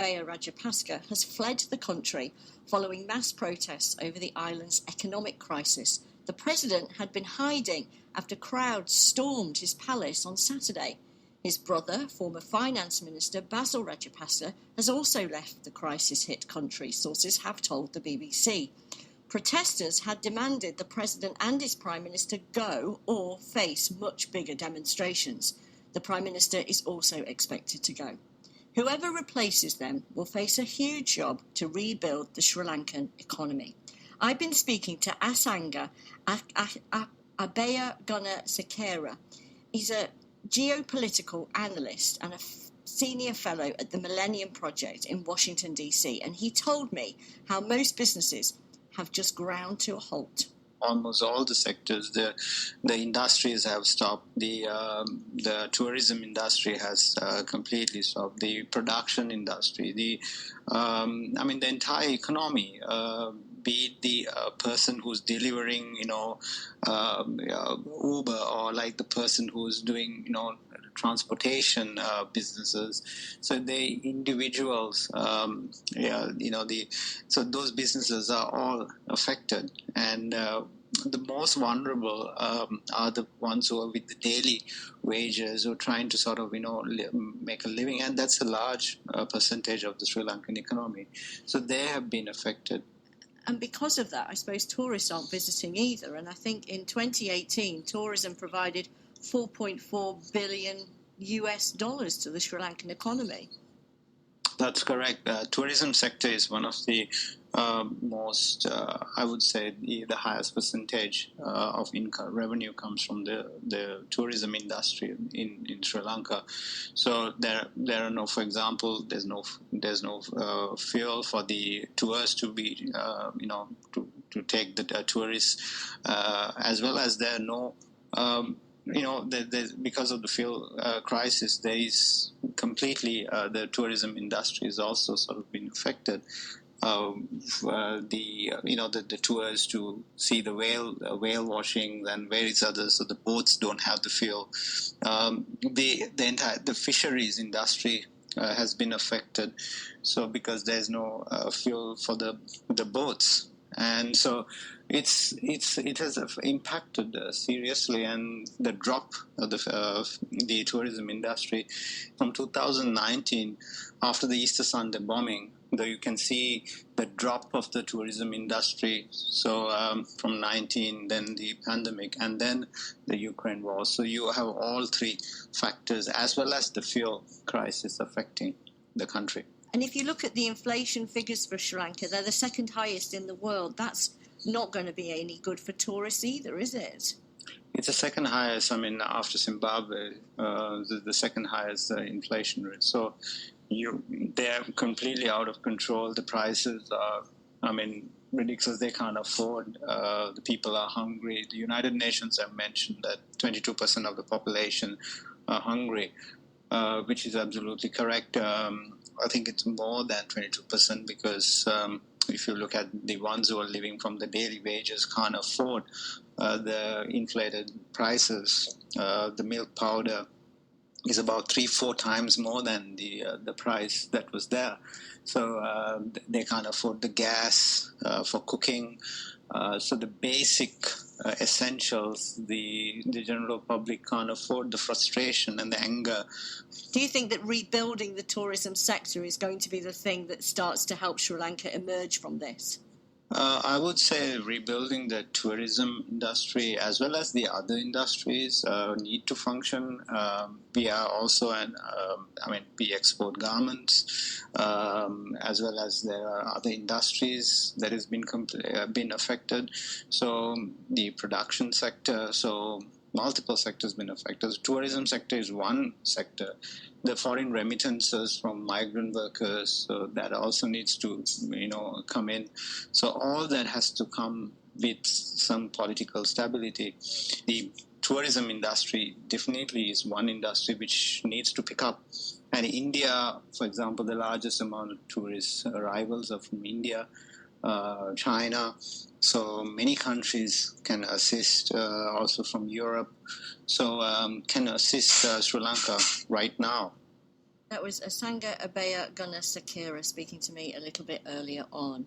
Rajapaksa has fled the country following mass protests over the island's economic crisis. The president had been hiding after crowds stormed his palace on Saturday. His brother, former finance minister Basil Rajapaksa, has also left the crisis-hit country, sources have told the BBC. Protesters had demanded the president and his prime minister go or face much bigger demonstrations. The prime minister is also expected to go. Whoever replaces them will face a huge job to rebuild the Sri Lankan economy. I've been speaking to Asanga Abeyagoonase. He's a geopolitical analyst and a senior fellow at the Millennium Project in Washington, D.C., and he told me how most businesses have just ground to a halt. Almost all the sectors, the industries have stopped. The tourism industry has completely stopped. The production industry, the entire economy. Be it the person who's delivering, Uber, or like the person who's doing, transportation businesses. So the individuals, so those businesses are all affected, and the most vulnerable are the ones who are with the daily wages, who are trying to sort of, make a living, and that's a large percentage of the Sri Lankan economy. So they have been affected. And because of that, I suppose tourists aren't visiting either. And I think in 2018, tourism provided $4.4 billion to the Sri Lankan economy. That's correct. Tourism sector is one of the most, I would say, the highest percentage of income revenue comes from the tourism industry in Sri Lanka. So there are no, for example, there's no fuel for the tours to be, to take the tourists, as well as there are no. Because of the fuel crisis, there is completely the tourism industry is also sort of been affected. The tours to see the whale washing and various others, so the boats don't have the fuel. The fisheries industry has been affected, so because there's no fuel for the boats. And so it has impacted seriously, and the drop of the tourism industry from 2019 after the Easter Sunday bombing. Though you can see the drop of the tourism industry. So from 19, then the pandemic, and then the Ukraine war. So you have all three factors, as well as the fuel crisis affecting the country. And if you look at the inflation figures for Sri Lanka, they're the second highest in the world. That's not going to be any good for tourists either, is it? It's the second highest, after Zimbabwe, the second highest inflation rate. So they're completely out of control. The prices are, ridiculous. They can't afford. The people are hungry. The United Nations have mentioned that 22% of the population are hungry, which is absolutely correct. I think it's more than 22% because if you look at the ones who are living from the daily wages can't afford the inflated prices. The milk powder is about 3-4 times more than the price that was there. So they can't afford the gas for cooking. So the basic essentials, the general public can't afford. The frustration and the anger. Do you think that rebuilding the tourism sector is going to be the thing that starts to help Sri Lanka emerge from this? I would say rebuilding the tourism industry as well as the other industries need to function. We are also, we export garments as well as there are other industries that has been affected. So the production sector, so multiple sectors been affected. The tourism sector is one sector. The foreign remittances from migrant workers, so that also needs to, come in. So all that has to come with some political stability. The tourism industry definitely is one industry which needs to pick up. And India, for example, the largest amount of tourist arrivals are from India, China. So many countries can assist, also from Europe. So can assist Sri Lanka right now. That was Asanga Abeyagoonase speaking to me a little bit earlier on.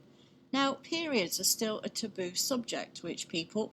Now, periods are still a taboo subject, which people